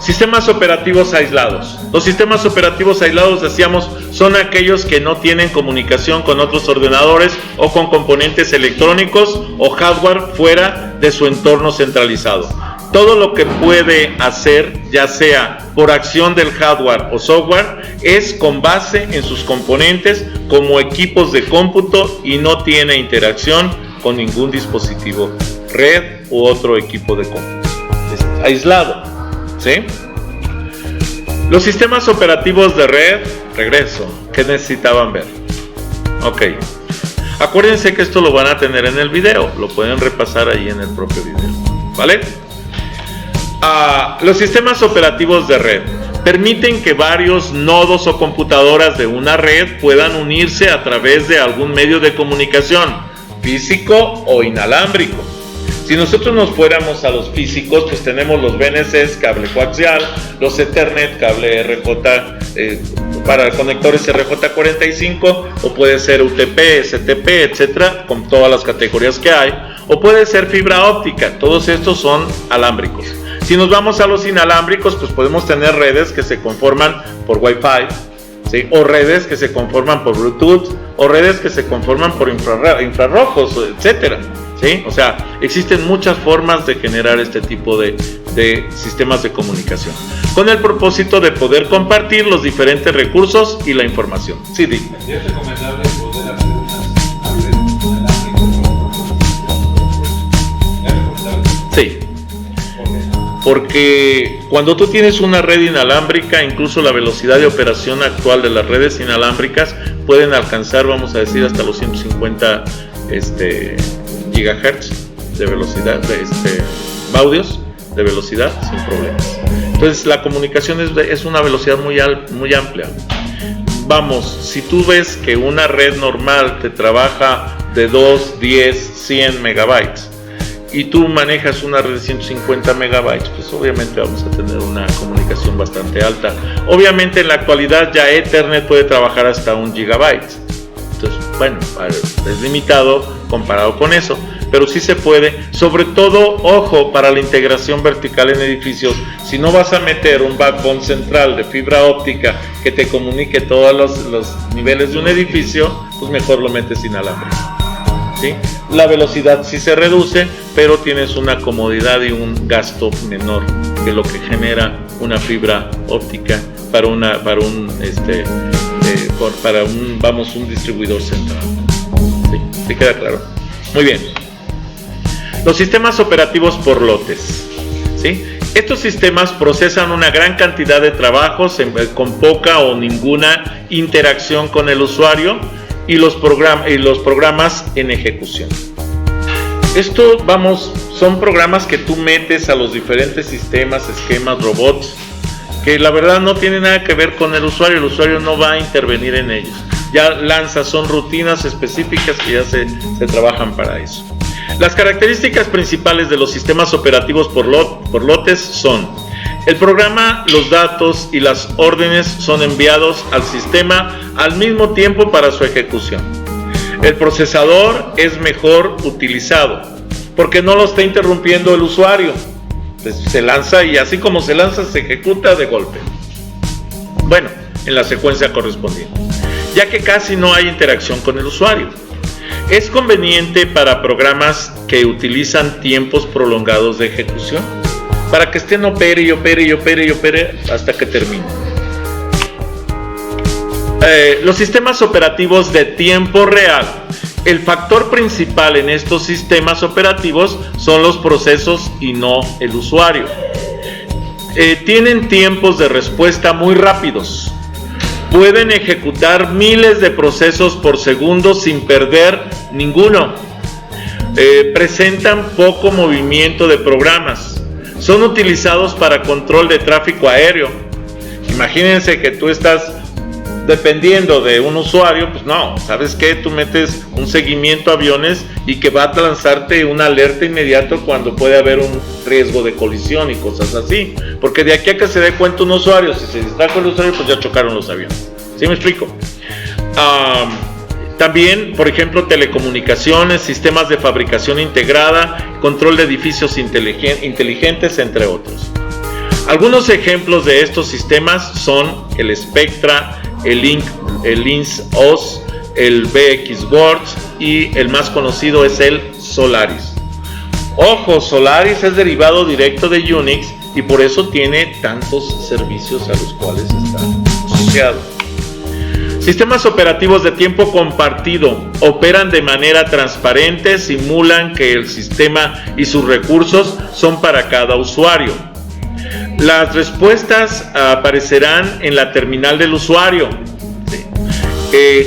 Speaker 1: Sistemas operativos aislados. Los sistemas operativos aislados, decíamos, son aquellos que no tienen comunicación con otros ordenadores o con componentes electrónicos o hardware fuera de su entorno centralizado. Todo lo que puede hacer, ya sea por acción del hardware o software, es con base en sus componentes como equipos de cómputo y no tiene interacción con ningún dispositivo red u otro equipo de cómputo. Es aislado, ¿sí? Los sistemas operativos de red, regreso, ¿qué necesitaban ver? Ok. Acuérdense que esto lo van a tener en el video, lo pueden repasar ahí en el propio video, ¿vale? Los sistemas operativos de red permiten que varios nodos o computadoras de una red puedan unirse a través de algún medio de comunicación, físico o inalámbrico. Si nosotros nos fuéramos a los físicos, pues tenemos los BNCs, cable coaxial, los Ethernet, cable RJ, para conectores RJ45, o puede ser UTP, STP, etcétera, con todas las categorías que hay, o puede ser fibra óptica. Todos estos son alámbricos. Si nos vamos a los inalámbricos, pues podemos tener redes que se conforman por Wi-Fi, ¿sí? O redes que se conforman por Bluetooth, o redes que se conforman por infrarrojos, etcétera, ¿sí? O sea, existen muchas formas de generar este tipo de sistemas de comunicación, con el propósito de poder compartir los diferentes recursos y la información. Sí, Dick.
Speaker 2: ¿Es recomendable poder hacer una red inalámbrica? ¿Es recomendable?
Speaker 1: Sí. Porque cuando tú tienes una red inalámbrica, incluso la velocidad de operación actual de las redes inalámbricas pueden alcanzar, vamos a decir, hasta los 150 gigahertz de velocidad, baudios de velocidad sin problemas. Entonces la comunicación es una velocidad muy amplia. Vamos, si tú ves que una red normal te trabaja de 2, 10, 100 megabytes, y tú manejas una red de 150 megabytes, pues obviamente vamos a tener una comunicación bastante alta. Obviamente en la actualidad ya Ethernet puede trabajar hasta 1 gigabyte. Entonces, bueno, es limitado comparado con eso, pero sí se puede. Sobre todo, ojo, para la integración vertical en edificios, si no vas a meter un backbone central de fibra óptica que te comunique todos los niveles de un edificio, pues mejor lo metes inalámbrico. ¿Sí? La velocidad sí se reduce, pero tienes una comodidad y un gasto menor que lo que genera una fibra óptica para un distribuidor central. ¿Sí? ¿Te queda claro? Muy bien. Los sistemas operativos por lotes. ¿Sí? Estos sistemas procesan una gran cantidad de trabajos con poca o ninguna interacción con el usuario y los programas en ejecución. Esto, son programas que tú metes a los diferentes sistemas, esquemas, robots, que la verdad no tienen nada que ver con el usuario no va a intervenir en ellos. Ya son rutinas específicas que ya se trabajan para eso. Las características principales de los sistemas operativos por lotes son: el programa, los datos y las órdenes son enviados al sistema al mismo tiempo para su ejecución. El procesador es mejor utilizado porque no lo está interrumpiendo el usuario. Se lanza y así como se lanza, se ejecuta de golpe. Bueno, en la secuencia correspondiente, ya que casi no hay interacción con el usuario. Es conveniente para programas que utilizan tiempos prolongados de ejecución, para que estén opere y opere hasta que termine. Los sistemas operativos de tiempo real. El factor principal en estos sistemas operativos son los procesos y no el usuario. Tienen tiempos de respuesta muy rápidos. Pueden ejecutar miles de procesos por segundo sin perder ninguno. Presentan poco movimiento de programas. Son utilizados para control de tráfico aéreo. Imagínense que tú estás dependiendo de un usuario, pues no, ¿sabes qué? Tú metes un seguimiento a aviones y que va a lanzarte una alerta inmediato cuando puede haber un riesgo de colisión y cosas así. Porque de aquí a que se dé cuenta un usuario, si se distrajo el usuario, pues ya chocaron los aviones. ¿Sí me explico? También, por ejemplo, telecomunicaciones, sistemas de fabricación integrada, control de edificios inteligentes, entre otros. Algunos ejemplos de estos sistemas son el Spectra, el Linx-OS, el VxWorks y el más conocido es el Solaris. Ojo, Solaris es derivado directo de Unix y por eso tiene tantos servicios a los cuales está asociado. Sistemas operativos de tiempo compartido operan de manera transparente, simulan que el sistema y sus recursos son para cada usuario. Las respuestas aparecerán en la terminal del usuario.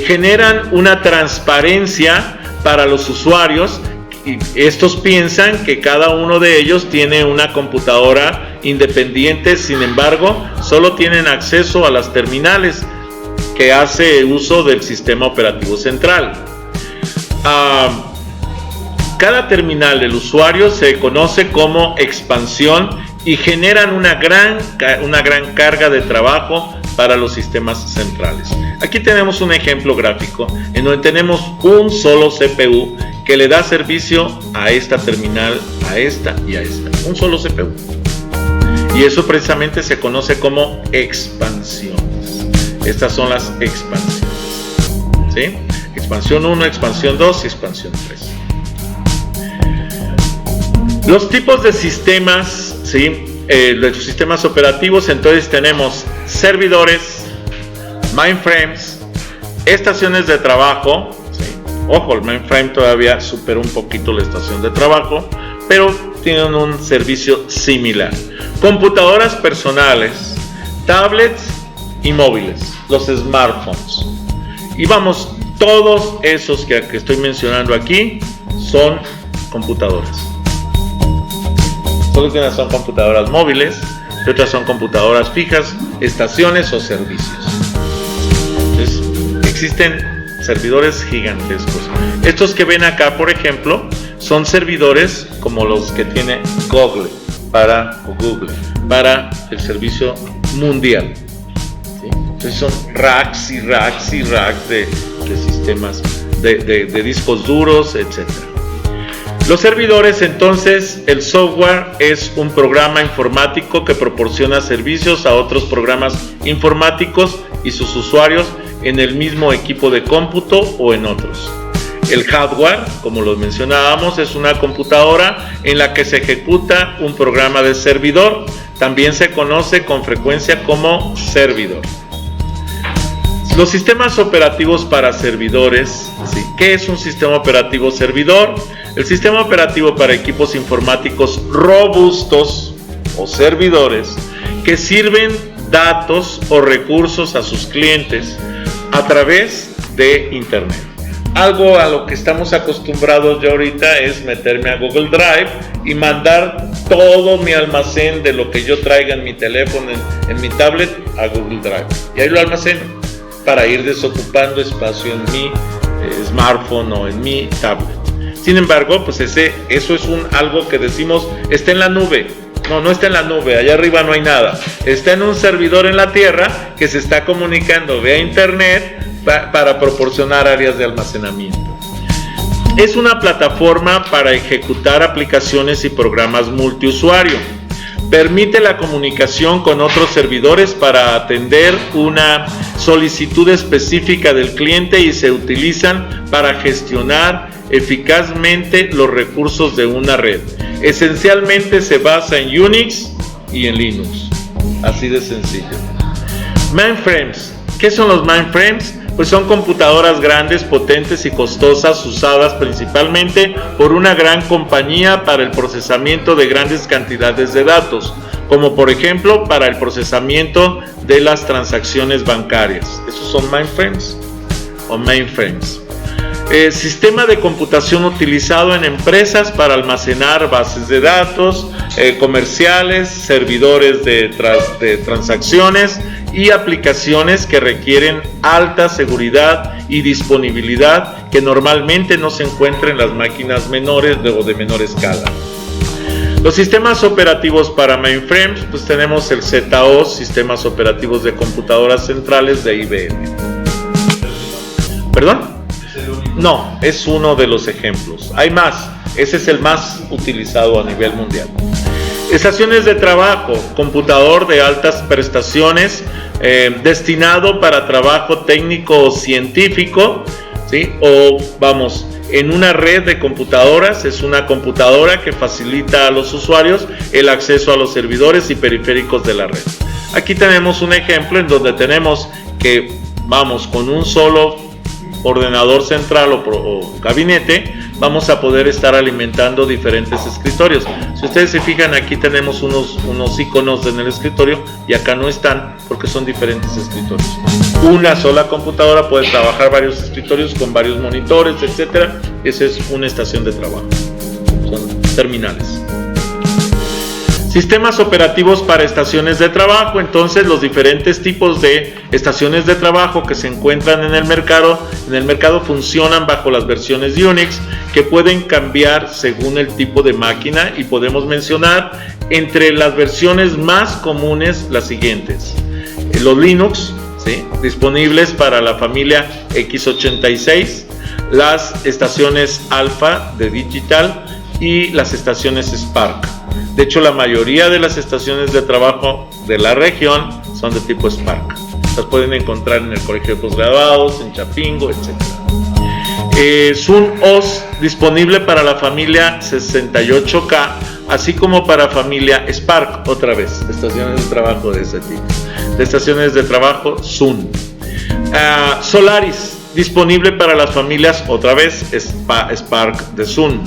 Speaker 1: Generan una transparencia para los usuarios y estos piensan que cada uno de ellos tiene una computadora independiente, sin embargo, solo tienen acceso a las terminales que hace uso del sistema operativo central. Cada terminal del usuario se conoce como expansión y generan una gran carga de trabajo para los sistemas centrales. Aquí tenemos un ejemplo gráfico en donde tenemos un solo CPU que le da servicio a esta terminal, a esta y a esta. Un solo CPU. Y eso precisamente se conoce como expansiones. Estas son las expansiones. ¿Sí? Expansión 1, expansión 2 y expansión 3. Los tipos de sistemas, ¿sí? Los sistemas operativos, entonces tenemos servidores, mainframes, estaciones de trabajo, ¿sí? Ojo, el mainframe todavía supera un poquito la estación de trabajo, pero tienen un servicio similar. Computadoras personales, tablets y móviles, los smartphones. Y vamos, todos esos que estoy mencionando aquí son computadoras. Solo que unas son computadoras móviles y otras son computadoras fijas, estaciones o servicios. Entonces, existen servidores gigantescos. Estos que ven acá, por ejemplo, son servidores como los que tiene Google para el servicio mundial. ¿Sí? Entonces son racks y racks y racks de sistemas, de discos duros, etc. Los servidores, entonces, el software es un programa informático que proporciona servicios a otros programas informáticos y sus usuarios en el mismo equipo de cómputo o en otros. El hardware, como lo mencionábamos, es una computadora en la que se ejecuta un programa de servidor. También se conoce con frecuencia como servidor. Los sistemas operativos para servidores, ¿sí? ¿Qué es un sistema operativo servidor? El sistema operativo para equipos informáticos robustos o servidores que sirven datos o recursos a sus clientes a través de Internet. Algo a lo que estamos acostumbrados ya ahorita es meterme a Google Drive y mandar todo mi almacén de lo que yo traiga en mi teléfono, en mi tablet, a Google Drive. Y ahí lo almaceno para ir desocupando espacio en mi smartphone o en mi tablet. Sin embargo, pues eso es algo que decimos está en la nube. No está en la nube, allá arriba no hay nada. Está en un servidor en la tierra que se está comunicando vía internet para proporcionar áreas de almacenamiento. Es una plataforma para ejecutar aplicaciones y programas multiusuario. Permite la comunicación con otros servidores para atender una solicitud específica del cliente y se utilizan para gestionar eficazmente los recursos de una red. Esencialmente se basa en Unix y en Linux. Así de sencillo. Mainframes. ¿Qué son los mainframes? Pues son computadoras grandes, potentes y costosas usadas principalmente por una gran compañía para el procesamiento de grandes cantidades de datos, como por ejemplo para el procesamiento de las transacciones bancarias. Esos son mainframes o mainframes. Sistema de computación utilizado en empresas para almacenar bases de datos, comerciales, servidores de transacciones y aplicaciones que requieren alta seguridad y disponibilidad que normalmente no se encuentran en las máquinas menores o de menor escala. Los sistemas operativos para mainframes, pues tenemos el ZOS, sistemas operativos de computadoras centrales de IBM. ¿Perdón? No, es uno de los ejemplos. Hay más, ese es el más utilizado a nivel mundial. Estaciones de trabajo, computador de altas prestaciones, destinado para trabajo técnico o científico, ¿sí? O vamos, en una red de computadoras, es una computadora que facilita a los usuarios el acceso a los servidores y periféricos de la red. Aquí tenemos un ejemplo en donde tenemos que, vamos, con un solo ordenador central o gabinete, vamos a poder estar alimentando diferentes escritorios. Si ustedes se fijan, aquí tenemos unos iconos en el escritorio y acá no están porque son diferentes escritorios. Una sola computadora puede trabajar varios escritorios con varios monitores, etcétera. Esa es una estación de trabajo. Son terminales. Sistemas operativos para estaciones de trabajo. Entonces, los diferentes tipos de estaciones de trabajo que se encuentran en el mercado funcionan bajo las versiones Unix, que pueden cambiar según el tipo de máquina, y podemos mencionar entre las versiones más comunes las siguientes: los Linux, ¿sí?, disponibles para la familia x86, las estaciones Alpha de Digital y las estaciones Spark. De hecho, la mayoría de las estaciones de trabajo de la región son de tipo Spark. Las pueden encontrar en el Colegio de Posgraduados, en Chapingo, etc. Sun OS, disponible para la familia 68K, así como para familia Spark, otra vez, estaciones de trabajo de ese tipo. De estaciones de trabajo Sun. Solaris, disponible para las familias, otra vez, Spark de Sun.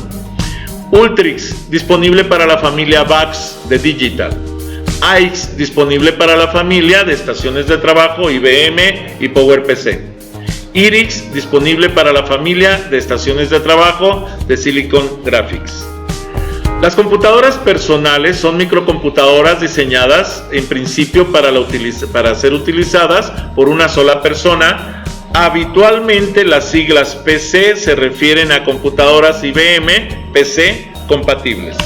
Speaker 1: Ultrix, disponible para la familia VAX de Digital. AIX, disponible para la familia de estaciones de trabajo IBM y PowerPC. Irix, disponible para la familia de estaciones de trabajo de Silicon Graphics. Las computadoras personales son microcomputadoras diseñadas en principio para ser utilizadas por una sola persona. Habitualmente las siglas PC se refieren a computadoras IBM PC compatibles.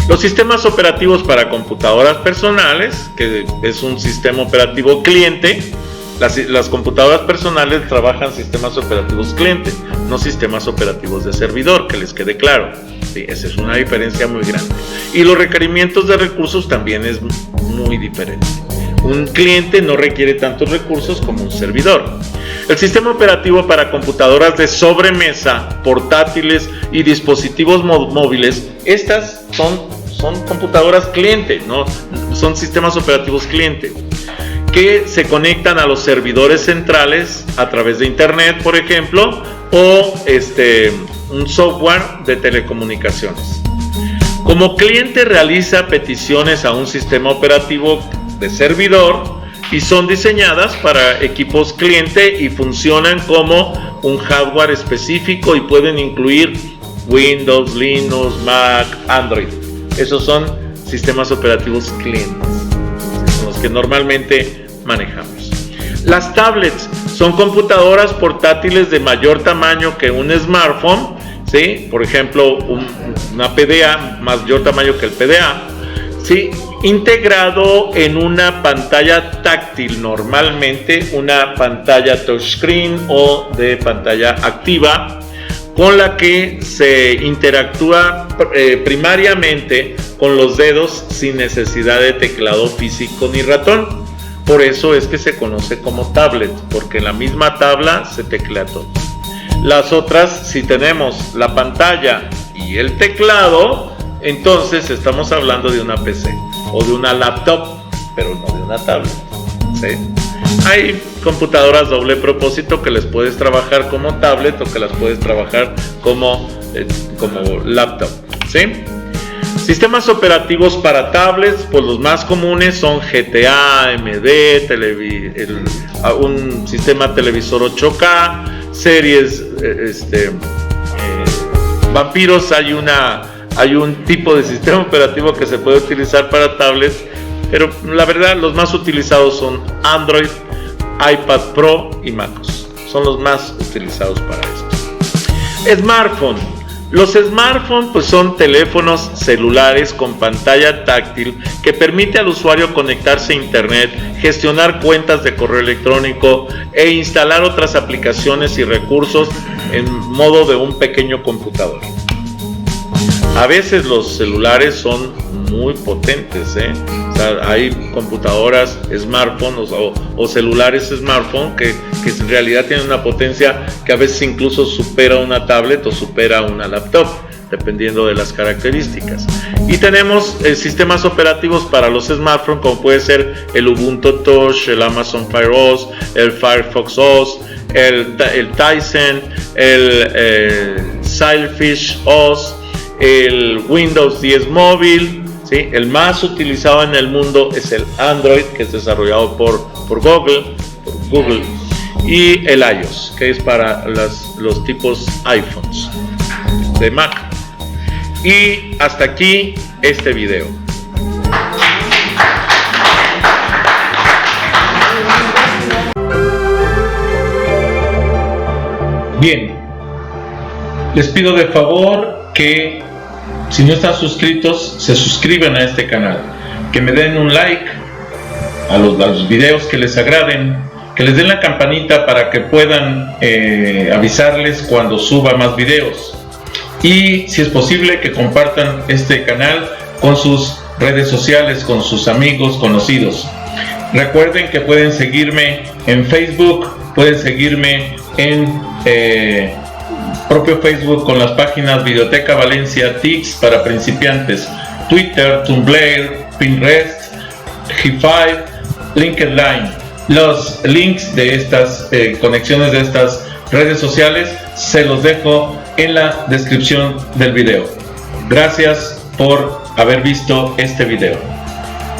Speaker 1: Los sistemas operativos para computadoras personales, que es un sistema operativo cliente. Las computadoras personales trabajan sistemas operativos cliente, no sistemas operativos de servidor, que les quede claro. Sí, esa es una diferencia muy grande. Y los requerimientos de recursos también es muy diferente. Un cliente no requiere tantos recursos como un servidor. El sistema operativo para computadoras de sobremesa, portátiles y dispositivos móviles, estas son computadoras cliente, ¿no? Son sistemas operativos cliente, que se conectan a los servidores centrales a través de internet, por ejemplo, o un software de telecomunicaciones. Como cliente realiza peticiones a un sistema operativo de servidor y son diseñadas para equipos cliente y funcionan como un hardware específico y pueden incluir Windows, Linux, Mac, Android. Esos son sistemas operativos clientes, son los que normalmente manejamos. Las tablets son computadoras portátiles de mayor tamaño que un smartphone, ¿sí? Por ejemplo, una PDA, mayor tamaño que el PDA, ¿sí?, integrado en una pantalla táctil, normalmente una pantalla touchscreen o de pantalla activa, con la que se interactúa primariamente con los dedos sin necesidad de teclado físico ni ratón. Por eso es que se conoce como tablet, porque en la misma tabla se teclea todo. Las otras, si tenemos la pantalla y el teclado, entonces estamos hablando de una PC o de una laptop, pero no de una tablet, ¿sí? Hay computadoras doble propósito que les puedes trabajar como tablet o que las puedes trabajar como laptop, ¿sí? Sistemas operativos para tablets, pues los más comunes son GTA, AMD, un sistema televisor 8K, series, Vampiros. Hay un tipo de sistema operativo que se puede utilizar para tablets, pero la verdad los más utilizados son Android, iPad Pro y MacOS. Son los más utilizados para esto. Smartphone. Los smartphones pues son teléfonos celulares con pantalla táctil que permite al usuario conectarse a internet, gestionar cuentas de correo electrónico e instalar otras aplicaciones y recursos en modo de un pequeño computador. A veces los celulares son muy potentes, ¿eh? O sea, hay computadoras, smartphones o celulares smartphone que en realidad tienen una potencia que a veces incluso supera una tablet o supera una laptop, dependiendo de las características. Y tenemos sistemas operativos para los smartphones, como puede ser el Ubuntu Touch, el Amazon Fire OS, el Firefox OS, el Tizen, el Sailfish OS, el Windows 10 móvil, ¿sí? El más utilizado en el mundo es el Android, que es desarrollado por Google, y el iOS, que es para los tipos iPhones de Mac. Y hasta aquí este video. Bien, les pido de favor que si no están suscritos, se suscriban a este canal, que me den un like a los videos que les agraden, que les den la campanita para que puedan avisarles cuando suba más videos, y si es posible que compartan este canal con sus redes sociales, con sus amigos, conocidos. Recuerden que pueden seguirme en Facebook, pueden seguirme en propio Facebook con las páginas Videoteca Valencia, Tics para principiantes, Twitter, Tumblr, Pinterest, G5, LinkedIn. Los links de estas conexiones de estas redes sociales se los dejo en la descripción del video. Gracias por haber visto este video.